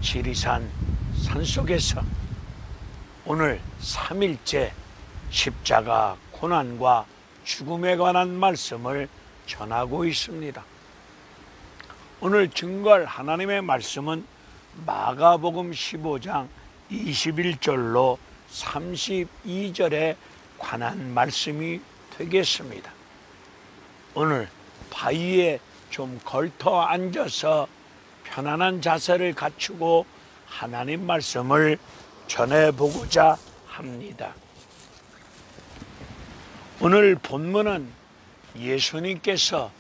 지리산 산속에서 오늘 3일째 십자가 고난과 죽음에 관한 말씀을 전하고 있습니다. 오늘 증거할 하나님의 말씀은 마가복음 15장 21절로 32절에 관한 말씀이 되겠습니다. 오늘 바위에 좀 걸터 앉아서 편안한 자세를 갖추고 하나님 말씀을 전해보고자 합니다. 오늘 본문은 예수님께서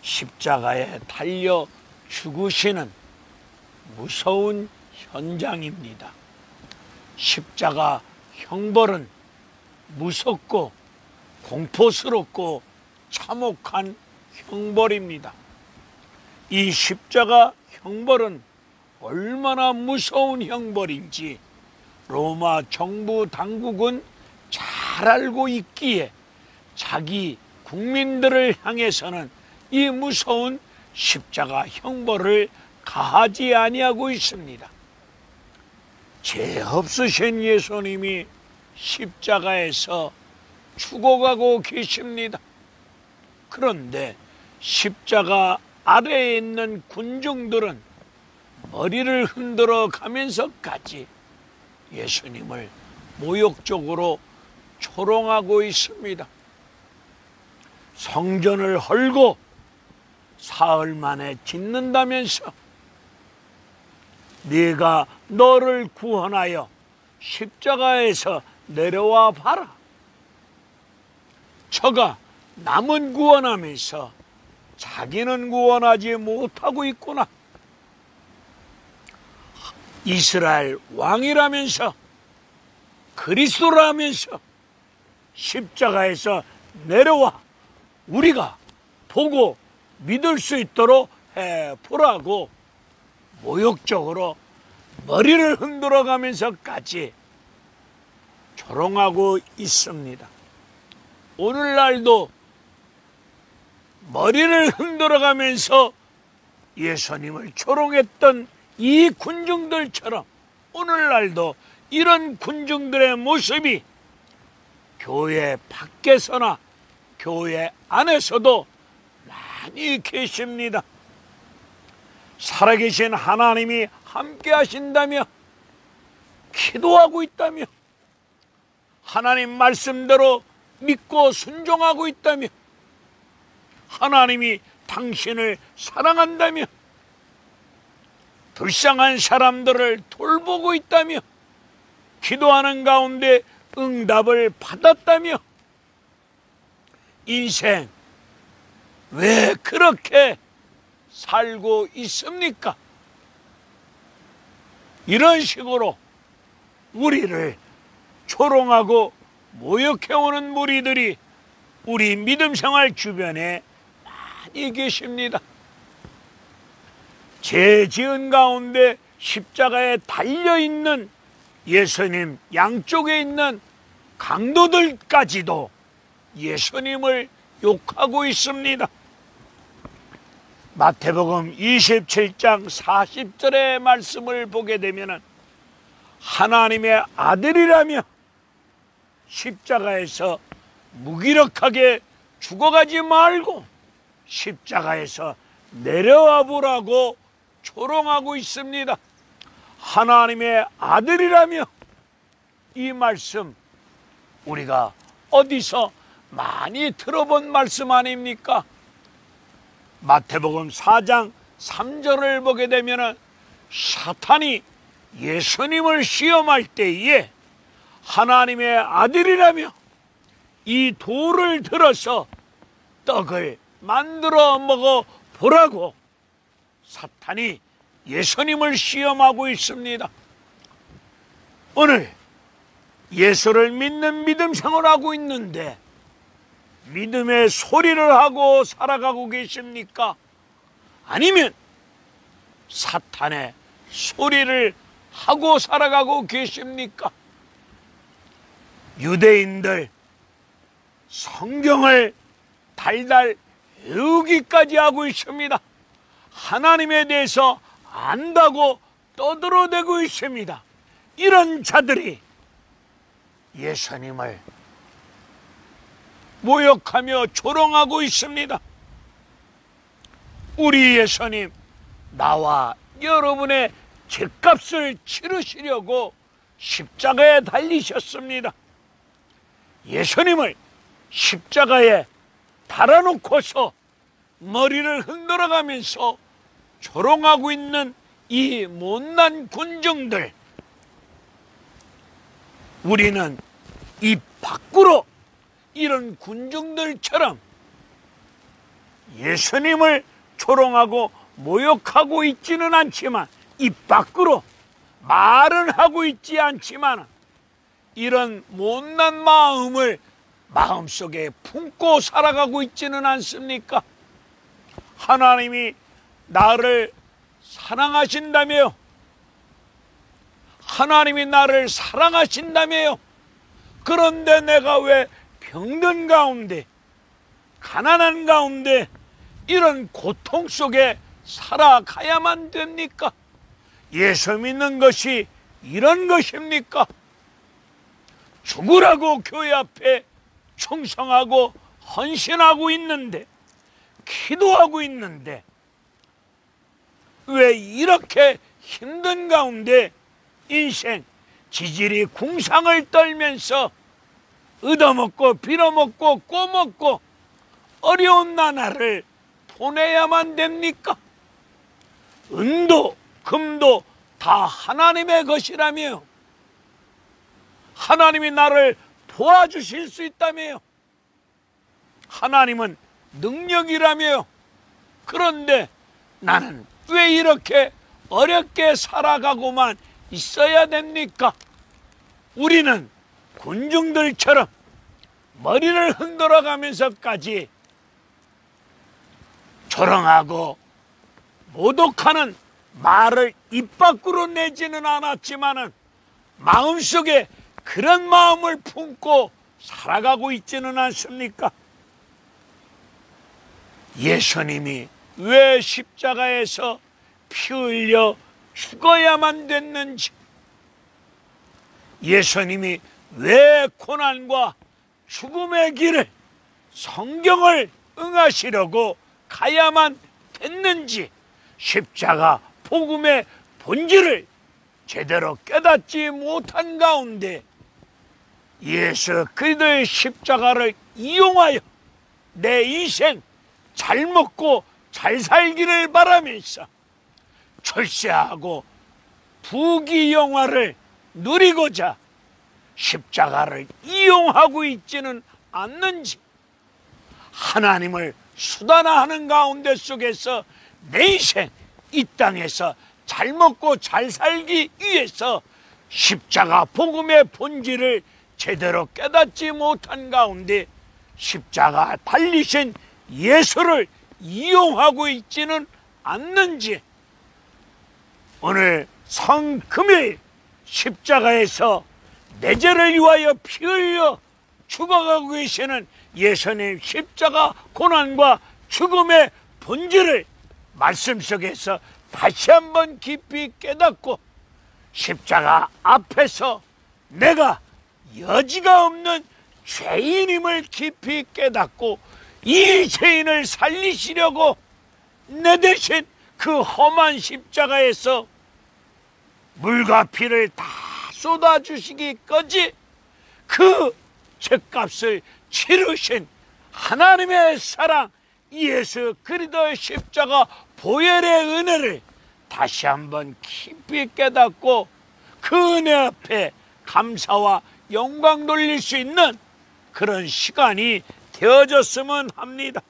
십자가에 달려 죽으시는 무서운 현장입니다. 십자가 형벌은 무섭고 공포스럽고 참혹한 형벌입니다. 이 십자가 형벌은 얼마나 무서운 형벌인지 로마 정부 당국은 잘 알고 있기에 자기 국민들을 향해서는 이 무서운 십자가 형벌을 가하지 아니하고 있습니다. 죄 없으신 예수님이 십자가에서 죽어가고 계십니다. 그런데 십자가 아래에 있는 군중들은 머리를 흔들어 가면서까지 예수님을 모욕적으로 조롱하고 있습니다. 성전을 헐고 사흘 만에 짓는다면서 네가 너를 구원하여 십자가에서 내려와 봐라. 저가 남은 구원하면서 자기는 구원하지 못하고 있구나. 이스라엘 왕이라면서 그리스도라면서 십자가에서 내려와 우리가 보고 믿을 수 있도록 해보라고 모욕적으로 머리를 흔들어 가면서까지 조롱하고 있습니다. 오늘날도 머리를 흔들어 가면서 예수님을 조롱했던 이 군중들처럼 오늘날도 이런 군중들의 모습이 교회 밖에서나 교회 안에서도 많이 계십니다. 살아계신 하나님이 함께 하신다며 기도하고 있다며 하나님 말씀대로 믿고 순종하고 있다며 하나님이 당신을 사랑한다며 불쌍한 사람들을 돌보고 있다며 기도하는 가운데 응답을 받았다며 인생 왜 그렇게 살고 있습니까? 이런 식으로 우리를 조롱하고 모욕해오는 무리들이 우리 믿음 생활 주변에 많이 계십니다. 죄 지은 가운데 십자가에 달려있는 예수님 양쪽에 있는 강도들까지도 예수님을 욕하고 있습니다. 마태복음 27장 40절의 말씀을 보게 되면 하나님의 아들이라며 십자가에서 무기력하게 죽어가지 말고 십자가에서 내려와 보라고 조롱하고 있습니다. 하나님의 아들이라며 이 말씀 우리가 어디서 많이 들어본 말씀 아닙니까? 마태복음 4장 3절을 보게 되면 사탄이 예수님을 시험할 때에 하나님의 아들이라며 이 돌을 들어서 떡을 만들어 먹어 보라고 사탄이 예수님을 시험하고 있습니다. 오늘 예수를 믿는 믿음 생활하고 있는데 믿음의 소리를 하고 살아가고 계십니까? 아니면 사탄의 소리를 하고 살아가고 계십니까? 유대인들 성경을 달달 외우기까지 하고 있습니다. 하나님에 대해서 안다고 떠들어대고 있습니다. 이런 자들이 예수님을 모욕하며 조롱하고 있습니다. 우리 예수님, 나와 여러분의 죄값을 치르시려고 십자가에 달리셨습니다. 예수님을 십자가에 달아놓고서 머리를 흔들어가면서 조롱하고 있는 이 못난 군중들, 우리는 입 밖으로 이런 군중들처럼 예수님을 조롱하고 모욕하고 있지는 않지만, 입 밖으로 말은 하고 있지 않지만, 이런 못난 마음을 마음속에 품고 살아가고 있지는 않습니까? 하나님이 나를 사랑하신다며요. 하나님이 나를 사랑하신다며요. 그런데 내가 왜 병든 가운데, 가난한 가운데 이런 고통 속에 살아가야만 됩니까? 예수 믿는 것이 이런 것입니까? 죽으라고 교회 앞에 충성하고 헌신하고 있는데, 기도하고 있는데, 왜 이렇게 힘든 가운데 인생 지질이 궁상을 떨면서 얻어먹고 빌어먹고 꼬먹고 어려운 나날을 보내야만 됩니까? 은도 금도 다 하나님의 것이라며, 하나님이 나를 도와주실 수 있다며요. 하나님은 능력이라며요. 그런데 나는 왜 이렇게 어렵게 살아가고만 있어야 됩니까? 우리는 군중들처럼 머리를 흔들어가면서까지 조롱하고 모독하는 말을 입 밖으로 내지는 않았지만은 마음속에 그런 마음을 품고 살아가고 있지는 않습니까? 예수님이 왜 십자가에서 피 흘려 죽어야만 됐는지, 예수님이 왜 고난과 죽음의 길을, 성경을 응하시려고 가야만 됐는지, 십자가 복음의 본질을 제대로 깨닫지 못한 가운데 예수 그리스도의 십자가를 이용하여 내 인생 잘 먹고 잘 살기를 바라면서 출세하고 부귀영화를 누리고자 십자가를 이용하고 있지는 않는지, 하나님을 수단화하는 가운데 속에서 내 인생 이 땅에서 잘 먹고 잘 살기 위해서 십자가 복음의 본질을 제대로 깨닫지 못한 가운데 십자가 달리신 예수를 이용하고 있지는 않는지, 오늘 성금요일 십자가에서 내 죄를 위하여 피 흘려 죽어가고 계시는 예수님 십자가 고난과 죽음의 본질을 말씀 속에서 다시 한번 깊이 깨닫고, 십자가 앞에서 내가 여지가 없는 죄인임을 깊이 깨닫고 이 죄인을 살리시려고 내 대신 그 험한 십자가에서 물과 피를 다 쏟아주시기까지 그 죄값을 치르신 하나님의 사랑, 예수 그리스도의 십자가 보혈의 은혜를 다시 한번 깊이 깨닫고 그 은혜 앞에 감사와 영광 돌릴 수 있는 그런 시간이 되어졌으면 합니다.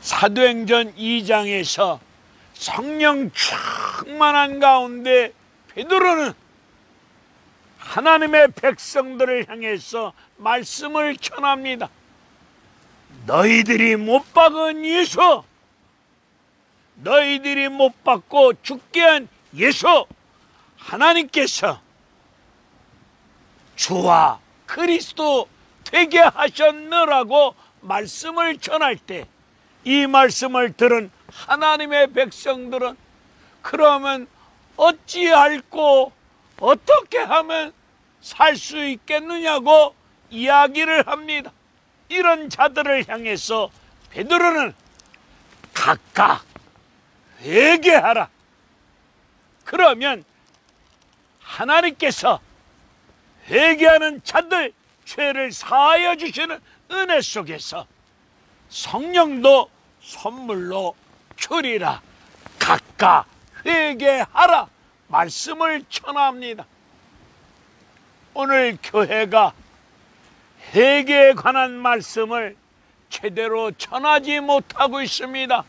사도행전 2장에서 성령 충만한 가운데 베드로는 하나님의 백성들을 향해서 말씀을 전합니다. 너희들이 못 박은 예수, 너희들이 못 박고 죽게 한 예수, 하나님께서 주와 그리스도 되게 하셨느라고 말씀을 전할 때, 이 말씀을 들은 하나님의 백성들은 그러면 어찌할꼬 어떻게 하면 살 수 있겠느냐고 이야기를 합니다. 이런 자들을 향해서 베드로는 각각 회개하라. 그러면 하나님께서 회개하는 자들 죄를 사하여 주시는 은혜 속에서 성령도 선물로 주리라. 각각 회개하라 말씀을 전합니다. 오늘 교회가 회개에 관한 말씀을 제대로 전하지 못하고 있습니다.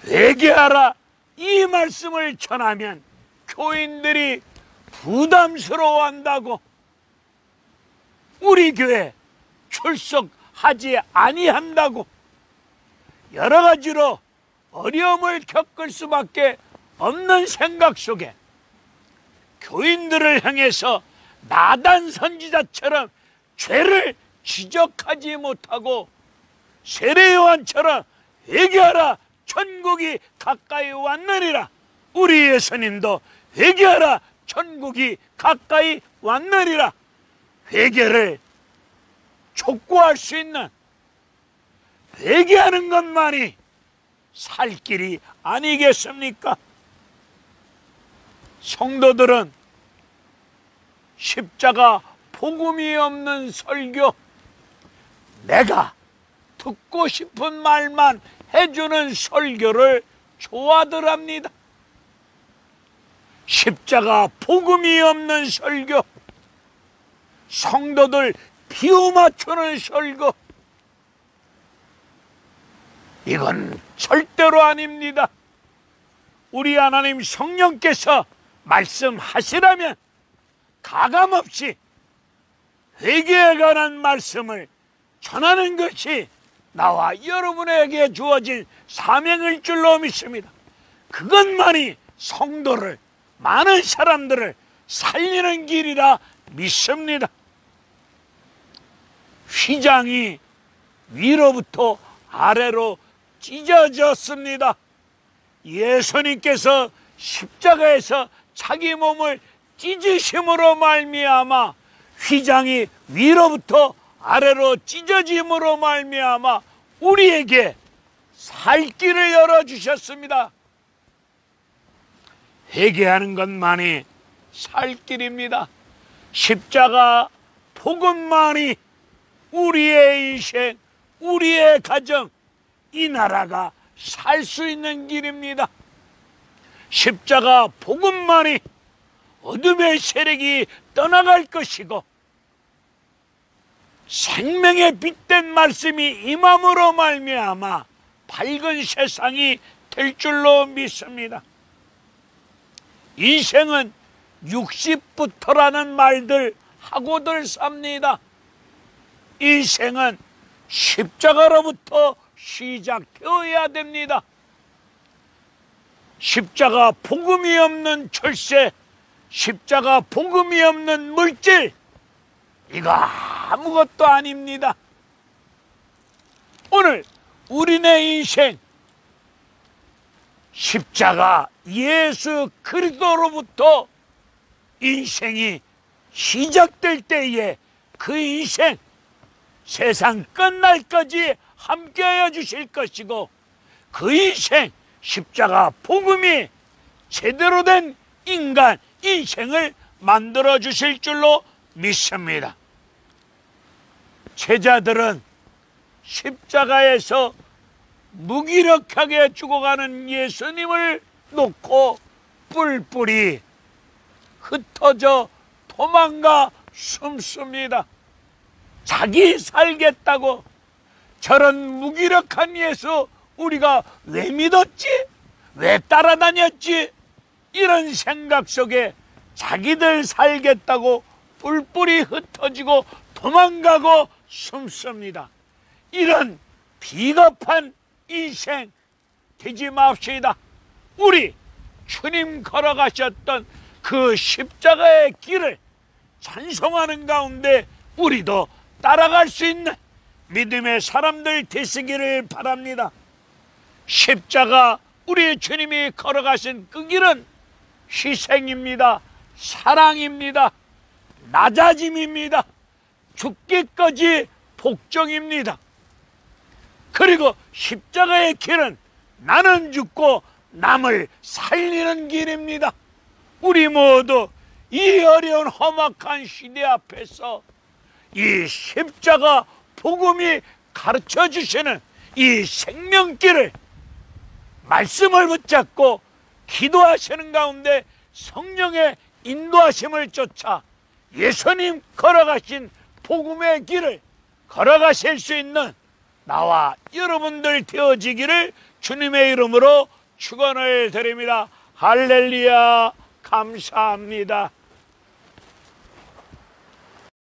회개하라 이 말씀을 전하면 교인들이 부담스러워한다고 우리 교회 출석하지 아니한다고 여러 가지로 어려움을 겪을 수밖에 없는 생각 속에 교인들을 향해서 나단 선지자처럼 죄를 지적하지 못하고 세례 요한처럼 회개하라 천국이 가까이 왔느니라. 우리 예수님도 회개하라 천국이 가까이 왔느니라. 회개를 촉구할 수 있는 회개하는 것만이 살 길이 아니겠습니까? 성도들은 십자가 복음이 없는 설교, 내가 듣고 싶은 말만 해주는 설교를 좋아들 합니다. 십자가 복음이 없는 설교, 성도들 비유 맞추는 설교, 이건 절대로 아닙니다. 우리 하나님 성령께서 말씀하시라면 가감없이 회개에 관한 말씀을 전하는 것이 나와 여러분에게 주어진 사명일 줄로 믿습니다. 그것만이 성도를, 많은 사람들을 살리는 길이라 믿습니다. 휘장이 위로부터 아래로 찢어졌습니다. 예수님께서 십자가에서 자기 몸을 찢으심으로 말미암아 휘장이 위로부터 아래로 찢어짐으로 말미암아 우리에게 살 길을 열어주셨습니다. 회개하는 것만이 살 길입니다. 십자가 복음만이 우리의 인생, 우리의 가정, 이 나라가 살 수 있는 길입니다. 십자가 복음만이 어둠의 세력이 떠나갈 것이고 생명의 빛된 말씀이 임함으로 말미암아 밝은 세상이 될 줄로 믿습니다. 인생은 60부터라는 말들 하고들 삽니다. 인생은 십자가로부터 시작되어야 됩니다. 십자가 복음이 없는 출세, 십자가 복음이 없는 물질, 이거 아무것도 아닙니다. 오늘 우리네 인생 십자가 예수 그리스도로부터 인생이 시작될 때에 그 인생 세상 끝날까지 함께하여 주실 것이고 그 인생 십자가 복음이 제대로 된 인간 인생을 만들어 주실 줄로 믿습니다. 제자들은 십자가에서 무기력하게 죽어가는 예수님을 놓고 뿔뿔이 흩어져 도망가 숨습니다. 자기 살겠다고 저런 무기력한 예수 우리가 왜 믿었지? 왜 따라다녔지? 이런 생각 속에 자기들 살겠다고 뿔뿔이 흩어지고 도망가고 숨습니다. 이런 비겁한 인생 되지 맙시다. 우리 주님 걸어가셨던 그 십자가의 길을 찬송하는 가운데 우리도 따라갈 수 있는 믿음의 사람들 되시기를 바랍니다. 십자가 우리 주님이 걸어가신 그 길은 희생입니다. 사랑입니다. 낮아짐입니다. 죽기까지 복종입니다. 그리고 십자가의 길은 나는 죽고 남을 살리는 길입니다. 우리 모두 이 어려운 험악한 시대 앞에서 이 십자가 복음이 가르쳐 주시는 이 생명길을, 말씀을 붙잡고 기도하시는 가운데 성령의 인도하심을 쫓아 예수님 걸어가신 복음의 길을 걸어가실 수 있는 나와 여러분들 되어지기를 주님의 이름으로 축원을 드립니다. 할렐루야. 감사합니다.